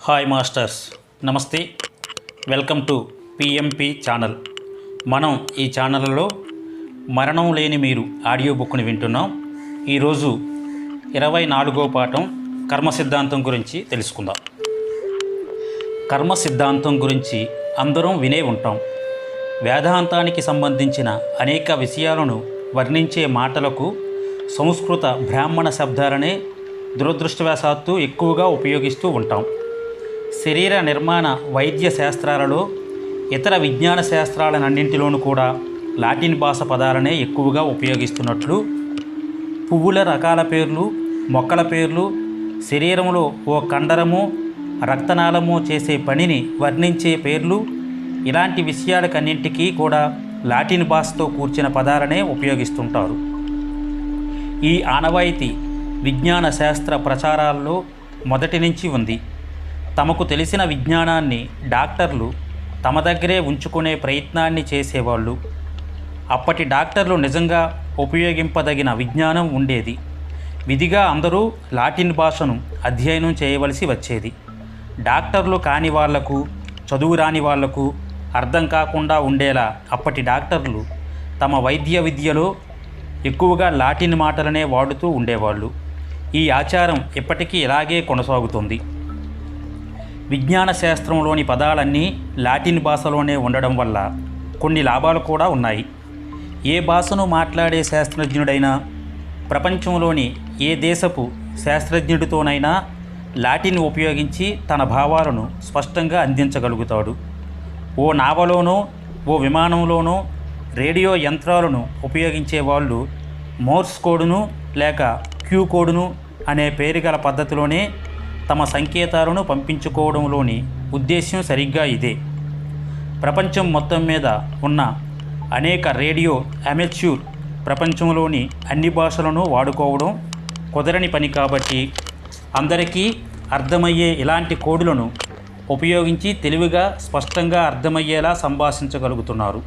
Hi masters, నమస్తే. Welcome to PMP channel. మనం ఈ ఛానల్లో మరణం లేని మీరు ఆడియో బుక్ని వింటున్నాం. ఈరోజు 24వ పాఠం కర్మ సిద్ధాంతం గురించి తెలుసుకుందాం. కర్మ సిద్ధాంతం గురించి అందరం వినే ఉంటాం. వేదాంతానికి సంబంధించిన అనేక విషయాలను వర్ణించే మాటలకు సంస్కృత బ్రాహ్మణ శబ్దాలనే దురదృష్టవశాత్తు ఎక్కువగా ఉపయోగిస్తూ ఉంటాం. శరీర నిర్మాణ వైద్య శాస్త్రాలలో ఇతర విజ్ఞాన శాస్త్రాలన్నింటిలోనూ కూడా లాటిన్ భాష పదాలనే ఎక్కువగా ఉపయోగిస్తున్నట్లు పువ్వుల రకాల పేర్లు, మొక్కల పేర్లు, శరీరంలో ఓ కండరము, రక్తనాళము చేసే పనిని వర్ణించే పేర్లు, ఇలాంటి విషయాలకన్నింటికీ కూడా లాటిన్ భాషతో కూర్చిన పదాలనే ఉపయోగిస్తుంటారు. ఈ ఆనవాయితీ విజ్ఞాన శాస్త్ర ప్రచారాల్లో మొదటి నుంచి ఉంది. తమకు తెలిసిన విజ్ఞానాన్ని డాక్టర్లు తమ దగ్గరే ఉంచుకునే ప్రయత్నాన్ని చేసేవాళ్ళు. అప్పటి డాక్టర్లు నిజంగా ఉపయోగింపదగిన విజ్ఞానం ఉండేది. విధిగా అందరూ లాటిన్ భాషను అధ్యయనం చేయవలసి వచ్చేది. డాక్టర్లు కాని వాళ్లకు, చదువు రాని వాళ్లకు అర్థం కాకుండా ఉండేలా అప్పటి డాక్టర్లు తమ వైద్య విద్యలో ఎక్కువగా లాటిన్ మాటలనే వాడుతూ ఉండేవాళ్ళు. ఈ ఆచారం ఇప్పటికీ ఇలాగే కొనసాగుతుంది. విజ్ఞాన శాస్త్రంలోని పదాలన్నీ లాటిన్ భాషలోనే ఉండడం వల్ల కొన్ని లాభాలు కూడా ఉన్నాయి. ఏ భాషను మాట్లాడే శాస్త్రజ్ఞుడైనా ప్రపంచంలోని ఏ దేశపు శాస్త్రజ్ఞుడితోనైనా లాటిన్ ఉపయోగించి తన భావాలను స్పష్టంగా అందించగలుగుతాడు. ఓ నావలోనో, ఓ విమానంలోనో రేడియో యంత్రాలను ఉపయోగించే వాళ్ళు మోర్స్ కోడును లేక క్యూ కోడును అనే పేరు గల పద్ధతిలోనే తమ సంకేతాలను పంపించుకోవడంలోని ఉద్దేశ్యం సరిగ్గా ఇదే. ప్రపంచం మొత్తం మీద ఉన్న అనేక రేడియో అమెచ్యూర్ ప్రపంచంలోని అన్ని భాషలను వాడుకోవడం కుదరని పని కాబట్టి అందరికీ అర్థమయ్యే ఇలాంటి కోడులను ఉపయోగించి తెలివిగా స్పష్టంగా అర్థమయ్యేలా సంభాషించగలుగుతున్నారు.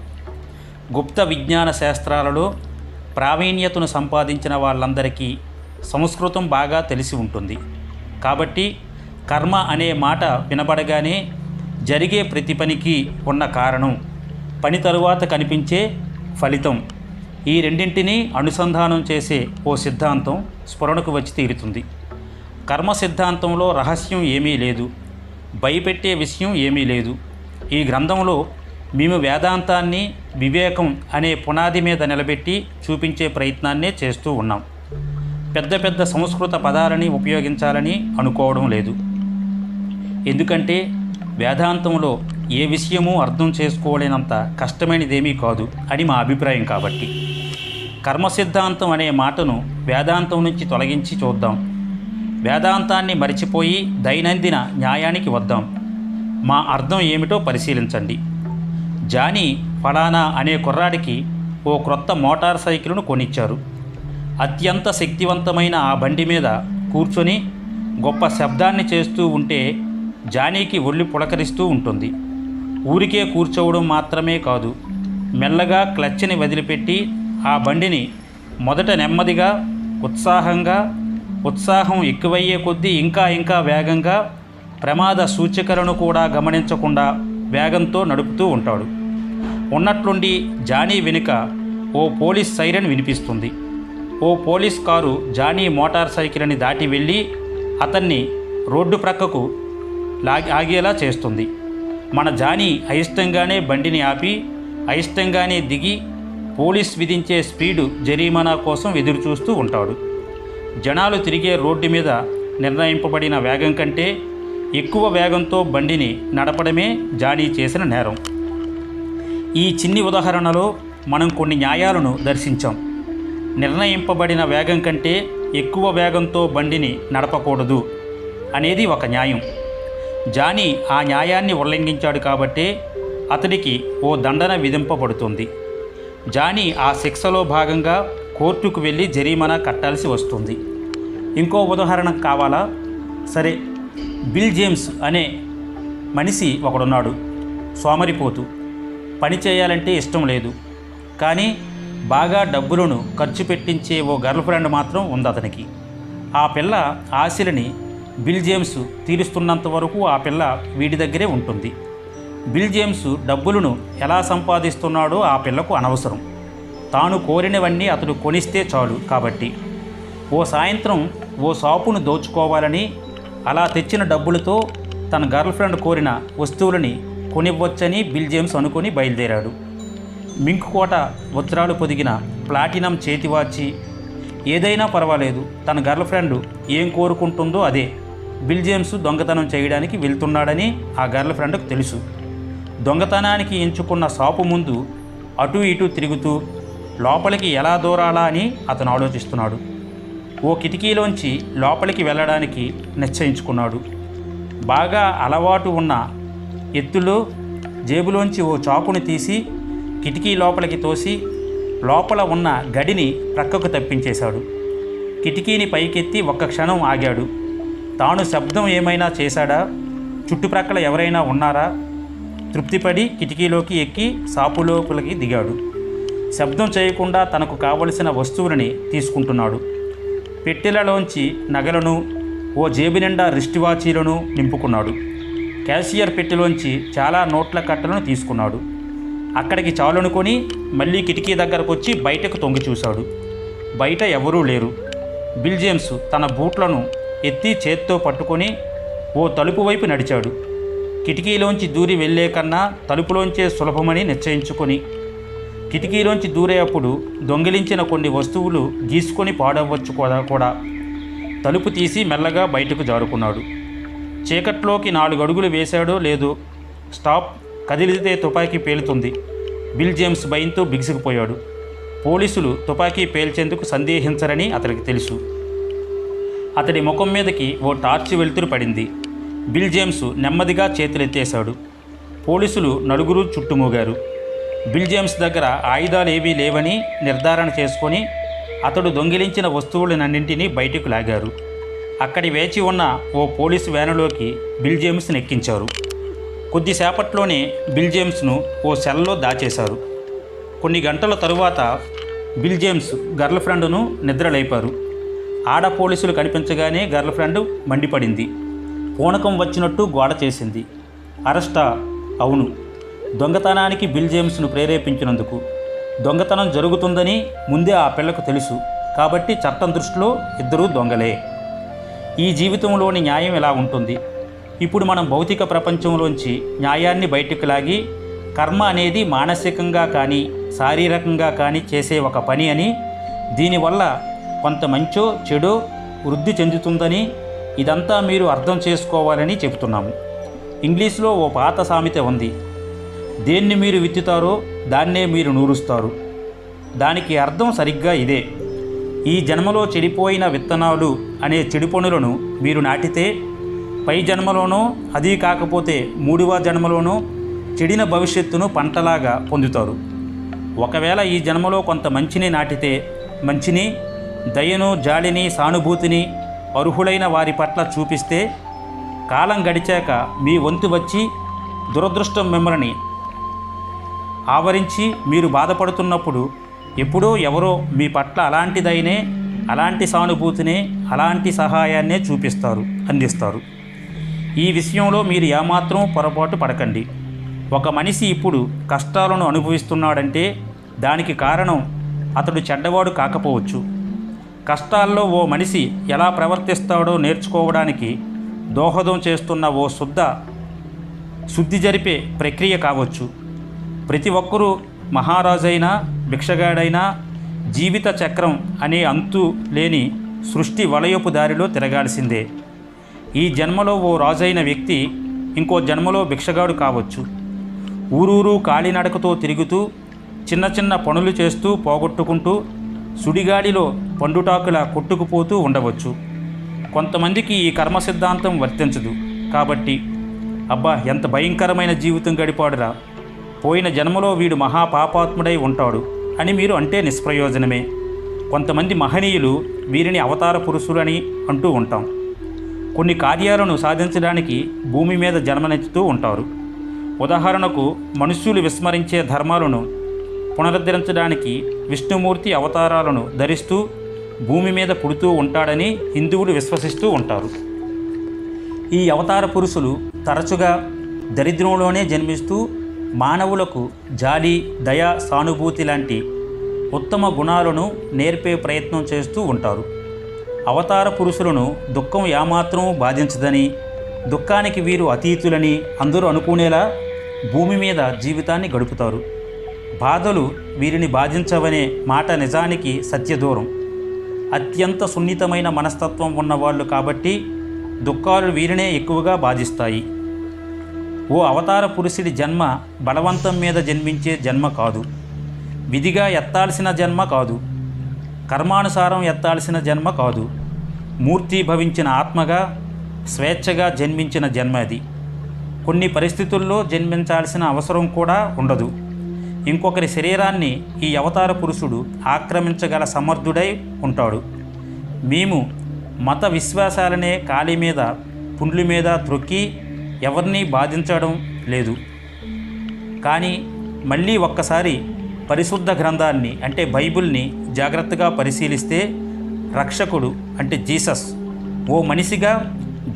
గుప్త విజ్ఞాన శాస్త్రాలలో ప్రావీణ్యతను సంపాదించిన వాళ్ళందరికీ సంస్కృతం బాగా తెలిసి ఉంటుంది. కాబట్టి కర్మ అనే మాట వినబడగానే జరిగే ప్రతి పనికి ఉన్న కారణం, పని తరువాత కనిపించే ఫలితం, ఈ రెండింటినీ అనుసంధానం చేసే ఓ సిద్ధాంతం స్ఫురణకు వచ్చి తీరుతుంది. కర్మ సిద్ధాంతంలో రహస్యం ఏమీ లేదు, భయపెట్టే విషయం ఏమీ లేదు. ఈ గ్రంథంలో మేము వేదాంతాన్ని వివేకం అనే పునాది మీద నిలబెట్టి చూపించే ప్రయత్నాన్నే చేస్తూ ఉన్నాం. పెద్ద పెద్ద సంస్కృత పదాలని ఉపయోగించాలని అనుకోవడం లేదు. ఎందుకంటే వేదాంతంలో ఏ విషయమూ అర్థం చేసుకోలేనంత కష్టమైనదేమీ కాదు అని మా అభిప్రాయం. కాబట్టి కర్మ సిద్ధాంతం అనే మాటను వేదాంతం నుంచి తొలగించి చూద్దాం. వేదాంతాన్ని మరిచిపోయి దైనందిన న్యాయానికి వద్దాం. మా అర్థం ఏమిటో పరిశీలించండి. జానీ ఫలానా అనే కుర్రాడికి ఓ క్రొత్త మోటార్ సైకిల్ను కొనిచ్చారు. అత్యంత శక్తివంతమైన ఆ బండి మీద కూర్చొని గొప్ప శబ్దాన్ని చేస్తూ ఉంటే జానీకి ఒళ్ళు పులకరిస్తూ ఉంటుంది. ఊరికే కూర్చోవడం మాత్రమే కాదు, మెల్లగా క్లచ్ని వదిలిపెట్టి ఆ బండిని మొదట నెమ్మదిగా, ఉత్సాహం ఎక్కువయ్యే కొద్దీ ఇంకా ఇంకా వేగంగా, ప్రమాద సూచికలను కూడా గమనించకుండా వేగంతో నడుపుతూ ఉంటాడు. ఉన్నట్లుండి జానీ వెనుక ఓ పోలీస్ సైరన్ వినిపిస్తుంది. ఓ పోలీస్ కారు జానీ మోటార్ సైకిల్ని దాటి వెళ్ళి అతన్ని రోడ్డు ప్రక్కకు ఆగేలా చేస్తుంది. మన జానీ అయిష్టంగానే బండిని ఆపి అయిష్టంగానే దిగి పోలీస్ విధించే స్పీడు జరిమానా కోసం ఎదురుచూస్తూ ఉంటాడు. జనాలు తిరిగే రోడ్డు మీద నిర్ణయింపబడిన వేగం కంటే ఎక్కువ వేగంతో బండిని నడపడమే జానీ చేసిన నేరం. ఈ చిన్ని ఉదాహరణలో మనం కొన్ని న్యాయాలను దర్శించాం. నిర్ణయింపబడిన వేగం కంటే ఎక్కువ వేగంతో బండిని నడపకూడదు అనేది ఒక న్యాయం. జానీ ఆ న్యాయాన్ని ఉల్లంఘించాడు కాబట్టే అతడికి ఓ దండన విధింపబడుతుంది. జానీ ఆ శిక్షలో భాగంగా కోర్టుకు వెళ్ళి జరిమానా కట్టాల్సి వస్తుంది. ఇంకో ఉదాహరణ కావాలా? సరే, బిల్ జేమ్స్ అనే మనిషి ఒకడున్నాడు. సోమరిపోతు, పని చేయాలంటే ఇష్టం లేదు. కానీ బాగా డబ్బులను ఖర్చు పెట్టించే ఓ గర్ల్ ఫ్రెండ్ మాత్రం ఉంది అతనికి. ఆ పిల్ల ఆశలని బిల్ జేమ్స్ తీరుస్తున్నంత వరకు ఆ పిల్ల వీడి దగ్గరే ఉంటుంది. బిల్ జేమ్స్ డబ్బులను ఎలా సంపాదిస్తున్నాడో ఆ పిల్లకు అనవసరం. తాను కోరినవన్నీ అతడు కొనిస్తే చాలు. కాబట్టి ఓ సాయంత్రం ఓ షాపును దోచుకోవాలని, అలా తెచ్చిన డబ్బులతో తన గర్ల్ ఫ్రెండ్ కోరిన వస్తువులని కొనివ్వచ్చని బిల్ జేమ్స్ అనుకొని బయలుదేరాడు. మింక్ కోట వజ్రాలు పొదిగిన ప్లాటినం చేతివాచి, ఏదైనా పర్వాలేదు, తన గర్ల్ ఫ్రెండ్ ఏం కోరుకుంటుందో అదే. బిల్ జేమ్స్ దొంగతనం చేయడానికి వెళ్తున్నాడని ఆ గర్ల్ ఫ్రెండ్కు తెలుసు. దొంగతనానికి ఎంచుకున్న షాపు ముందు అటు ఇటు తిరుగుతూ లోపలికి ఎలా దూరాలా అని అతను ఆలోచిస్తున్నాడు. ఓ కిటికీలోంచి లోపలికి వెళ్ళడానికి నిశ్చయించుకున్నాడు. బాగా అలవాటు ఉన్న ఎత్తులో జేబులోంచి ఓ చాకుని తీసి కిటికీ లోపలికి తోసి లోపల ఉన్న గడిని ప్రక్కకు తప్పించేశాడు. కిటికీని పైకెత్తి ఒక్క క్షణం ఆగాడు. తాను శబ్దం ఏమైనా చేశాడా, చుట్టుప్రక్కల ఎవరైనా ఉన్నారా? తృప్తిపడి కిటికీలోకి ఎక్కి షాపు లోపలికి దిగాడు. శబ్దం చేయకుండా తనకు కావలసిన వస్తువులని తీసుకుంటున్నాడు. పెట్టెలలోంచి నగలను, ఓ జేబు నిండా రిస్ట్ వాచీలను నింపుకున్నాడు. క్యాషియర్ పెట్టెలోంచి చాలా నోట్ల కట్టలను తీసుకున్నాడు. అక్కడికి చాలనుకొని మళ్ళీ కిటికీ దగ్గరకు వచ్చి బయటకు తొంగి చూశాడు. బయట ఎవరూ లేరు. బిల్ జేమ్స్ తన బూట్లను ఎత్తి చేత్తో పట్టుకొని ఓ తలుపు వైపు నడిచాడు. కిటికీలోంచి దూరి వెళ్లే కన్నా తలుపులోంచే సులభమని నిశ్చయించుకొని కిటికీలోంచి దూరేటప్పుడు దొంగిలించిన కొన్ని వస్తువులు గీసుకొని పాడవచ్చు కూడా. తలుపు తీసి మెల్లగా బయటకు జారుకున్నాడు. చీకట్లోకి 4 అడుగులు వేశాడో లేదో, స్టాప్, కదిలితే తుపాకీ పేలుతుంది. బిల్ జేమ్స్ భయంతో బిగిసిపోయాడు. పోలీసులు తుపాకీ పేల్చేందుకు సందేహించరని అతనికి తెలుసు. అతడి ముఖం మీదకి ఓ టార్చ్ వెలుతురు పడింది. బిల్ జేమ్స్ నెమ్మదిగా చేతులెత్తేశాడు. పోలీసులు నలుగురు చుట్టుమూగారు. బిల్ జేమ్స్ దగ్గర ఆయుధాలేవీ లేవని నిర్ధారణ చేసుకొని అతడు దొంగిలించిన వస్తువులన్నింటినీ బయటకు లాగారు. అక్కడి వేచి ఉన్న ఓ పోలీసు వ్యానులోకి బిల్ జేమ్స్ని ఎక్కించారు. కొద్దిసేపట్లోనే బిల్ జేమ్స్ను ఓ సెల్లో దాచేశారు. కొన్ని గంటల తరువాత బిల్ జేమ్స్ గర్ల్ ఫ్రెండ్ను నిద్రలేపారు. ఆడ పోలీసులు కనిపించగానే గర్ల్ ఫ్రెండ్ మండిపడింది. పూనకం వచ్చినట్టు గోడ చేసింది. అరెస్టా? అవును, దొంగతనానికి బిల్ జేమ్స్ను ప్రేరేపించినందుకు. దొంగతనం జరుగుతుందని ముందే ఆ పిల్లకు తెలుసు. కాబట్టి చట్టం దృష్టిలో ఇద్దరూ దొంగలే. ఈ జీవితంలోని న్యాయం ఎలా ఉంటుంది? ఇప్పుడు మనం భౌతిక ప్రపంచంలోంచి న్యాయాన్ని బయటకు లాగి కర్మ అనేది మానసికంగా కానీ శారీరకంగా కానీ చేసే ఒక పని అని, దీనివల్ల కొంత మంచో చెడో వృద్ధి చెందుతుందని, ఇదంతా మీరు అర్థం చేసుకోవాలని చెబుతున్నాము. ఇంగ్లీష్లో ఓ పాత సామెత ఉంది, దేన్ని మీరు విత్తుతారో దాన్నే మీరు నూరుస్తారు. దానికి అర్థం సరిగ్గా ఇదే. ఈ జన్మలో చెడిపోయిన విత్తనాలు అనే చెడు పనులను మీరు నాటితే పై జన్మలోనో, అదీ కాకపోతే 3వ జన్మలోనో చెడిన భవిష్యత్తును పంటలాగా పొందుతారు. ఒకవేళ ఈ జన్మలో కొంత మంచిని నాటితే మంచిని, దయను, జాలిని, సానుభూతిని అర్హులైన వారి పట్ల చూపిస్తే కాలం గడిచాక మీ వంతు వచ్చి దురదృష్టం మిమ్మల్ని ఆవరించి మీరు బాధపడుతున్నప్పుడు ఎప్పుడో ఎవరో మీ పట్ల అలాంటిదైనే, అలాంటి సానుభూతినే, అలాంటి సహాయాన్నే అందిస్తారు. ఈ విషయంలో మీరు ఏమాత్రం పొరపాటు పడకండి. ఒక మనిషి ఇప్పుడు కష్టాలను అనుభవిస్తున్నాడంటే దానికి కారణం అతడు చెడ్డవాడు కాకపోవచ్చు. కష్టాల్లో ఓ మనిషి ఎలా ప్రవర్తిస్తాడో నేర్చుకోవడానికి దోహదం చేస్తున్న ఓ శుద్ధి జరిపే ప్రక్రియ కావచ్చు. ప్రతి ఒక్కరూ మహారాజైనా భిక్షగాడైనా జీవిత చక్రం అనే అంతు లేని సృష్టి వలయపు దారిలో తిరగాల్సిందే. ఈ జన్మలో ఓ రాజైన వ్యక్తి ఇంకో జన్మలో భిక్షగాడు కావచ్చు. ఊరూరు కాలినడకతో తిరుగుతూ చిన్న చిన్న పనులు చేస్తూ పోగొట్టుకుంటూ సుడిగాడిలో పండుటాకులా కొట్టుకుపోతూ ఉండవచ్చు. కొంతమందికి ఈ కర్మ సిద్ధాంతం వర్తించదు. కాబట్టి అబ్బా ఎంత భయంకరమైన జీవితం గడిపాడురా, పోయిన జన్మలో వీడు మహాపాపాత్ముడై ఉంటాడు అని మీరు అంటే నిష్ప్రయోజనమే. కొంతమంది మహనీయులు వీరిని అవతార పురుషులని అంటూ ఉంటాం. కొన్ని కార్యాలను సాధించడానికి భూమి మీద జన్మనెత్తుతూ ఉంటారు. ఉదాహరణకు మనుష్యులు విస్మరించే ధర్మాలను పునరుద్ధరించడానికి విష్ణుమూర్తి అవతారాలను ధరిస్తూ భూమి మీద పుడుతూ ఉంటాడని హిందువులు విశ్వసిస్తూ ఉంటారు. ఈ అవతార పురుషులు తరచుగా దరిద్రంలోనే జన్మిస్తూ మానవులకు జాలి, దయ, సానుభూతి లాంటి ఉత్తమ గుణాలను నేర్పే ప్రయత్నం చేస్తూ ఉంటారు. అవతార పురుషులను దుఃఖం ఏమాత్రం బాధించదని, దుఃఖానికి వీరు అతీతులని అందరూ అనుకునేలా భూమి మీద జీవితాన్ని గడుపుతారు. బాధలు వీరిని బాధించవనే మాట నిజానికి సత్యదూరం. అత్యంత సున్నితమైన మనస్తత్వం ఉన్నవాళ్ళు కాబట్టి దుఃఖాలు వీరినే ఎక్కువగా బాధిస్తాయి. ఓ అవతార పురుషుడి జన్మ బలవంతం మీద జన్మించే జన్మ కాదు, విధిగా ఎత్తాల్సిన జన్మ కాదు, కర్మానుసారం ఎత్తాల్సిన జన్మ కాదు. మూర్తీభవించిన ఆత్మగా స్వేచ్ఛగా జన్మించిన జన్మ అది. కొన్ని పరిస్థితుల్లో జన్మించాల్సిన అవసరం కూడా ఉండదు. ఇంకొకరి శరీరాన్ని ఈ అవతార పురుషుడు ఆక్రమించగల సమర్థుడై ఉంటాడు. మేము మత విశ్వాసాలనే కాలి మీద, పుండ్ల మీద త్రొక్కి ఎవరినీ బాధించడం లేదు. కానీ మళ్ళీ ఒక్కసారి పరిశుద్ధ గ్రంథాన్ని అంటే బైబిల్ని జాగ్రత్తగా పరిశీలిస్తే రక్షకుడు అంటే జీసస్ ఓ మనిషిగా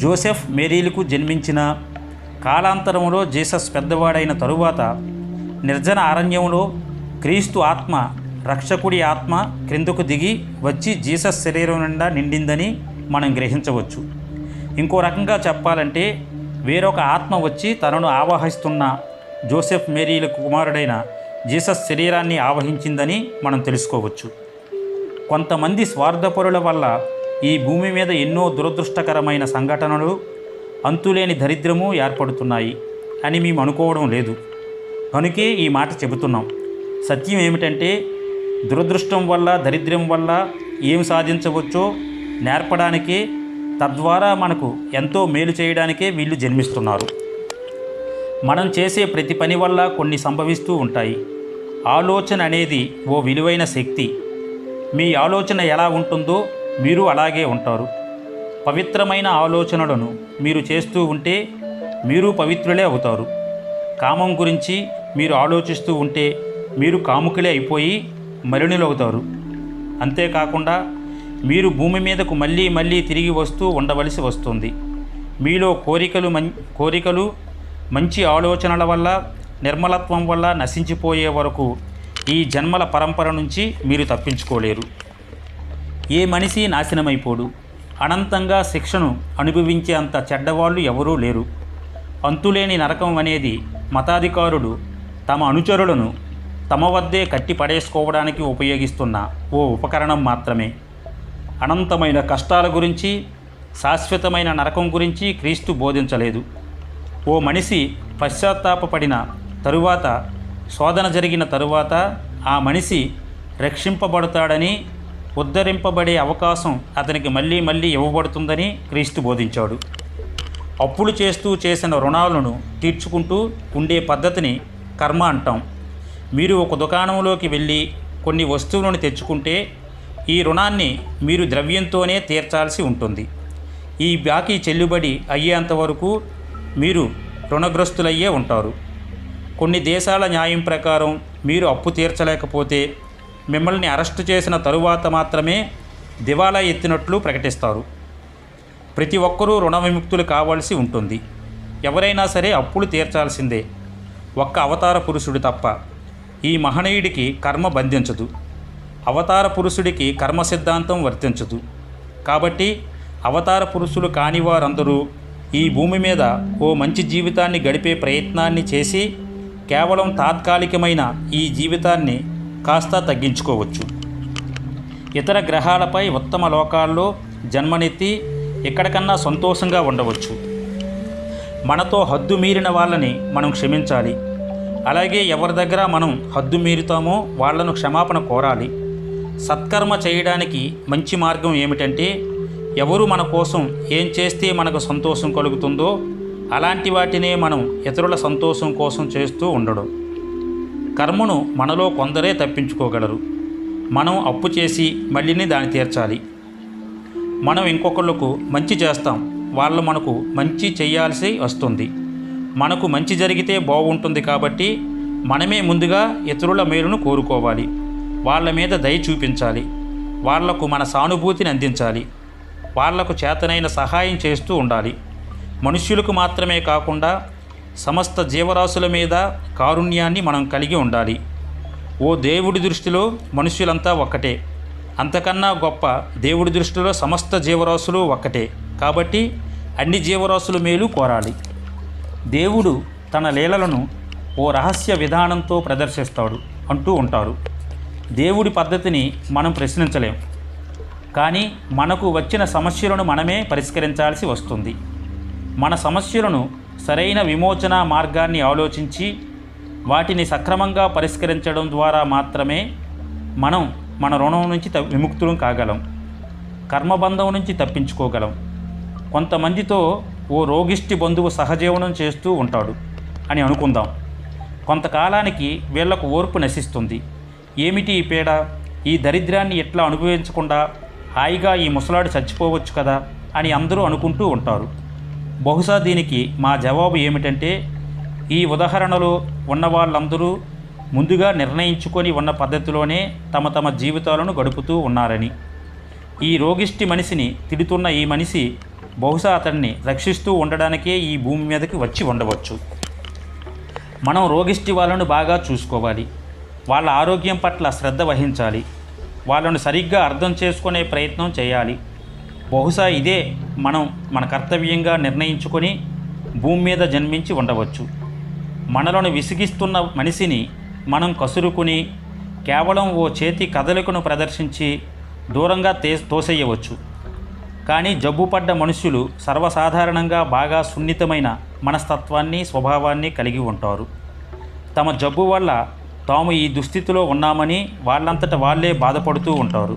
జోసెఫ్ మేరీలకు జన్మించిన కాలాంతరంలో జీసస్ పెద్దవాడైన తరువాత నిర్జన అరణ్యంలో క్రీస్తు ఆత్మ, రక్షకుడి ఆత్మ క్రిందకు దిగి వచ్చి జీసస్ శరీరం నిండా నిండిందని మనం గ్రహించవచ్చు. ఇంకో రకంగా చెప్పాలంటే వేరొక ఆత్మ వచ్చి తనను ఆవాహిస్తున్న జోసెఫ్ మేరీల కుమారుడైన జీసస్ శరీరాన్ని ఆవహించిందని మనం తెలుసుకోవచ్చు. కొంతమంది స్వార్థపరుల వల్ల ఈ భూమి మీద ఎన్నో దురదృష్టకరమైన సంఘటనలు, అంతులేని దరిద్రము ఏర్పడుతున్నాయి అని మేము అనుకోవడం లేదు. కనుకే ఈ మాట చెబుతున్నాం. సత్యం ఏమిటంటే దురదృష్టం వల్ల, దరిద్రం వల్ల ఏం సాధించవచ్చో నేర్పడానికే, తద్వారా మనకు ఎంతో మేలు చేయడానికే వీళ్ళు జన్మిస్తున్నారు. మనం చేసే ప్రతి పని వల్ల కొన్ని సంభవిస్తూ ఉంటాయి. ఆలోచన అనేది ఓ విలువైన శక్తి. మీ ఆలోచన ఎలా ఉంటుందో మీరు అలాగే ఉంటారు. పవిత్రమైన ఆలోచనలను మీరు చేస్తూ ఉంటే మీరు పవిత్రులే అవుతారు. కామం గురించి మీరు ఆలోచిస్తూ ఉంటే మీరు కాముకులే అయిపోయి మలినులవుతారు. అంతేకాకుండా మీరు భూమి మీదకు మళ్ళీ మళ్ళీ తిరిగి వస్తూ ఉండవలసి వస్తుంది. మీలో కోరికలు మంచి ఆలోచనల వల్ల, నిర్మలత్వం వల్ల నశించిపోయే వరకు ఈ జన్మల పరంపర నుంచి మీరు తప్పించుకోలేరు. ఏ మనిషి నాశనమైపోడు. అనంతంగా శిక్షను అనుభవించే అంత చెడ్డవాళ్ళు ఎవరూ లేరు. అంతులేని నరకం అనేది మతాధికారులు తమ అనుచరులను తమ వద్దే కట్టి పడేసుకోవడానికి ఉపయోగిస్తున్న ఓ ఉపకరణం మాత్రమే. అనంతమైన కష్టాల గురించి, శాశ్వతమైన నరకం గురించి క్రీస్తు బోధించలేదు. ఓ మనిషి పశ్చాత్తాపపడిన తరువాత, శోధన జరిగిన తరువాత ఆ మనిషి రక్షింపబడతాడని, ఉద్ధరింపబడే అవకాశం అతనికి మళ్ళీ మళ్ళీ ఇవ్వబడుతుందని క్రీస్తు బోధించాడు. అప్పులు చేస్తూ చేసిన రుణాలను తీర్చుకుంటూ ఉండే పద్ధతిని కర్మ అంటాం. మీరు ఒక దుకాణంలోకి వెళ్ళి కొన్ని వస్తువులను తెచ్చుకుంటే ఈ రుణాన్ని మీరు ద్రవ్యంతోనే తీర్చాల్సి ఉంటుంది. ఈ బాకీ చెల్లుబడి అయ్యేంతవరకు మీరు రుణగ్రస్తులయ్యే ఉంటారు. కొన్ని దేశాల న్యాయం ప్రకారం మీరు అప్పు తీర్చలేకపోతే మిమ్మల్ని అరెస్టు చేసిన తరువాత మాత్రమే దివాలా ఎత్తినట్లు ప్రకటిస్తారు. ప్రతి ఒక్కరూ రుణ విముక్తులు కావాల్సి ఉంటుంది. ఎవరైనా సరే అప్పులు తీర్చాల్సిందే, ఒక్క అవతార పురుషుడు తప్ప. ఈ మహనీయుడికి కర్మ బంధించదు. అవతార పురుషుడికి కర్మ సిద్ధాంతం వర్తించదు. కాబట్టి అవతార పురుషులు కాని వారందరూ ఈ భూమి మీద ఓ మంచి జీవితాన్ని గడిపే ప్రయత్నాన్ని చేసి కేవలం తాత్కాలికమైన ఈ జీవితాన్ని కాస్త తగ్గించుకోవచ్చు. ఇతర గ్రహాలపై ఉత్తమ లోకాల్లో జన్మనెత్తి ఎక్కడికన్నా సంతోషంగా ఉండవచ్చు. మనతో హద్దు మీరిన వాళ్ళని మనం క్షమించాలి. అలాగే ఎవరి దగ్గర మనం హద్దు మీరుతామో వాళ్లను క్షమాపణ కోరాలి. సత్కర్మ చేయడానికి మంచి మార్గం ఏమిటంటే ఎవరు మన కోసం ఏం చేస్తే మనకు సంతోషం కలుగుతుందో అలాంటి వాటినే మనం ఇతరుల సంతోషం కోసం చేస్తూ ఉండడం. కర్మను మనలో కొందరే తప్పించుకోగలరు. మనం అప్పు చేసి మళ్ళీ దాన్ని తీర్చాలి. మనం ఇంకొకళ్ళకు మంచి చేస్తాం, వాళ్ళు మనకు మంచి చేయాల్సి వస్తుంది. మనకు మంచి జరిగితే బాగుంటుంది కాబట్టి మనమే ముందుగా ఇతరుల మేలును కోరుకోవాలి. వాళ్ళ మీద దయ చూపించాలి. వాళ్లకు మన సానుభూతిని అందించాలి. వాళ్లకు చేతనైన సహాయం చేస్తూ ఉండాలి. మనుష్యులకు మాత్రమే కాకుండా సమస్త జీవరాశుల మీద కారుణ్యాన్ని మనం కలిగి ఉండాలి. ఓ దేవుడి దృష్టిలో మనుష్యులంతా ఒక్కటే, అంతకన్నా గొప్ప దేవుడి దృష్టిలో సమస్త జీవరాశులు ఒక్కటే. కాబట్టి అన్ని జీవరాశుల మేలు కోరాలి. దేవుడు తన లీలలను ఓ రహస్య విధానంతో ప్రదర్శిస్తాడు అంటూ ఉంటారు. దేవుడి పద్ధతిని మనం ప్రశ్నించలేం, కానీ మనకు వచ్చిన సమస్యలను మనమే పరిష్కరించాల్సి వస్తుంది. మన సమస్యలను సరైన విమోచన మార్గాన్ని ఆలోచించి వాటిని సక్రమంగా పరిష్కరించడం ద్వారా మాత్రమే మనం మన రుణం నుంచి విముక్తులం కాగలం, కర్మబంధం నుంచి తప్పించుకోగలం. కొంతమందితో ఓ రోగిష్టి బంధువు సహజీవనం చేస్తూ ఉంటాడు అని అనుకుందాం. కొంతకాలానికి వీళ్లకు ఓర్పు నశిస్తుంది. ఏమిటి ఈ పీడ, ఈ దరిద్రాన్ని ఎట్లా అనుభవించకుండా హాయిగా ఈ ముసలాడు చచ్చిపోవచ్చు కదా అని అందరూ అనుకుంటూ ఉంటారు. బహుశా దీనికి మా జవాబు ఏమిటంటే, ఈ ఉదాహరణలో ఉన్న వాళ్ళందరూ ముందుగా నిర్ణయించుకొని ఉన్న పద్ధతిలోనే తమ తమ జీవితాలను గడుపుతూ ఉన్నారని. ఈ రోగిష్టి మనిషిని తిడుతున్న ఈ మనిషి బహుశా అతన్ని రక్షిస్తూ ఉండడానికే ఈ భూమి మీదకి వచ్చి ఉండవచ్చు. మనం రోగిష్టి వాళ్ళను బాగా చూసుకోవాలి, వాళ్ళ ఆరోగ్యం పట్ల శ్రద్ధ వహించాలి, వాళ్ళను సరిగ్గా అర్థం చేసుకునే ప్రయత్నం చేయాలి. బహుశా ఇదే మనం మన కర్తవ్యంగా నిర్ణయించుకొని భూమి మీద జన్మించి ఉండవచ్చు. మనలను విసిగిస్తున్న మనిషిని మనం కసురుకుని కేవలం ఓ చేతి కదలికను ప్రదర్శించి దూరంగా తోసేయవచ్చు. కానీ జబ్బుపడ్డ మనుషులు సర్వసాధారణంగా బాగా సున్నితమైన మనస్తత్వాన్ని, స్వభావాన్ని కలిగి ఉంటారు. తమ జబ్బు వల్ల తాము ఈ దుస్థితిలో ఉన్నామని వాళ్ళంతట వాళ్ళే బాధపడుతూ ఉంటారు.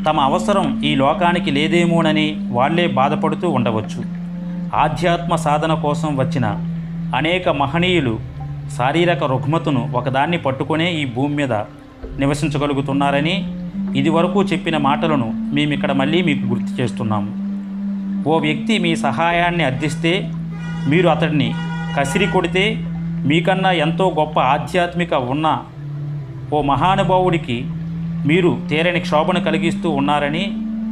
తమ అవసరం ఈ లోకానికి లేదేమోనని వాళ్ళే బాధపడుతూ ఉండవచ్చు. ఆధ్యాత్మ సాధన కోసం వచ్చిన అనేక మహనీయులు శారీరక రుగ్మతను ఒకదాన్ని పట్టుకునే ఈ భూమి మీద నివసించగలుగుతున్నారని ఇదివరకు చెప్పిన మాటలను మేమిక్కడ మళ్ళీ మీకు గుర్తు చేస్తున్నాము. ఓ వ్యక్తి మీ సహాయాన్ని అర్థిస్తే మీరు అతడిని కసిరి కొడితే మీకన్నా ఎంతో గొప్ప ఆధ్యాత్మిక ఉన్న ఓ మహానుభావుడికి మీరు తీరని క్షోభను కలిగిస్తూ ఉన్నారని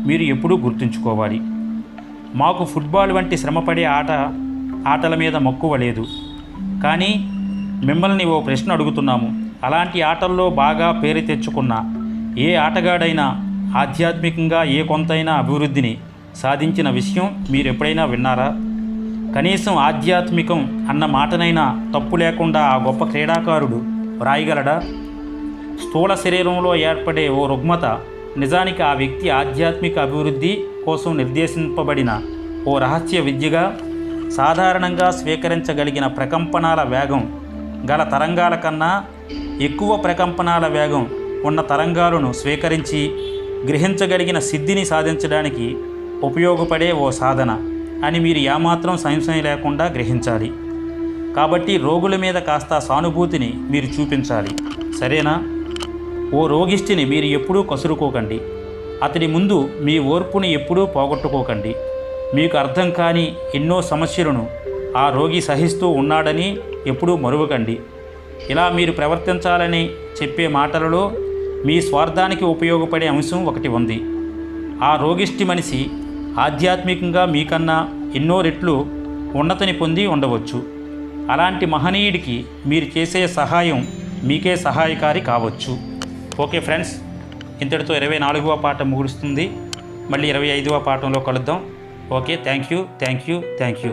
మీరు ఎప్పుడూ గుర్తుంచుకోవాలి. మాకు ఫుట్బాల్ వంటి శ్రమపడే ఆటల మీద మక్కువ లేదు, కానీ మిమ్మల్ని ఓ ప్రశ్న అడుగుతున్నాము. అలాంటి ఆటల్లో బాగా పేరు తెచ్చుకున్న ఏ ఆటగాడైనా ఆధ్యాత్మికంగా ఏ కొంతైనా అభివృద్ధిని సాధించిన విషయం మీరు ఎప్పుడైనా విన్నారా? కనీసం ఆధ్యాత్మికం అన్న మాటనైనా తప్పు లేకుండా ఆ గొప్ప క్రీడాకారుడు వ్రాయగలడా? స్థూల శరీరంలో ఏర్పడే ఓ రుగ్మత నిజానికి ఆ వ్యక్తి ఆధ్యాత్మిక అభివృద్ధి కోసం నిర్దేశింపబడిన ఓ రహస్య విద్యగా, సాధారణంగా స్వీకరించగలిగిన ప్రకంపనాల వేగం గల తరంగాల కన్నా ఎక్కువ ప్రకంపనాల వేగం ఉన్న తరంగాలను స్వీకరించి గ్రహించగలిగిన సిద్ధిని సాధించడానికి ఉపయోగపడే ఓ సాధన అని మీరు ఏమాత్రం సంశయం లేకుండా గ్రహించాలి. కాబట్టి రోగుల మీద కాస్త సానుభూతిని మీరు చూపించాలి, సరేనా? ఓ రోగిష్టిని మీరు ఎప్పుడూ కసురుకోకండి. అతడి ముందు మీ ఓర్పుని ఎప్పుడూ పోగొట్టుకోకండి. మీకు అర్థం కాని ఎన్నో సమస్యలను ఆ రోగి సహిస్తూ ఉన్నాడని ఎప్పుడూ మరువకండి. ఇలా మీరు ప్రవర్తించాలని చెప్పే మాటలలో మీ స్వార్థానికి ఉపయోగపడే అంశం ఒకటి ఉంది. ఆ రోగిష్టి మనిషి ఆధ్యాత్మికంగా మీకన్నా ఎన్నో రెట్లు ఉన్నతిని పొంది ఉండవచ్చు. అలాంటి మహనీయుడికి మీరు చేసే సహాయం మీకే సహాయకారి కావచ్చు. ఓకే ఫ్రెండ్స్, ఇంతటితో 24వ పాఠం ముగుస్తుంది. మళ్ళీ 25వ పాఠంలో కలుద్దాం. Okay, thank you.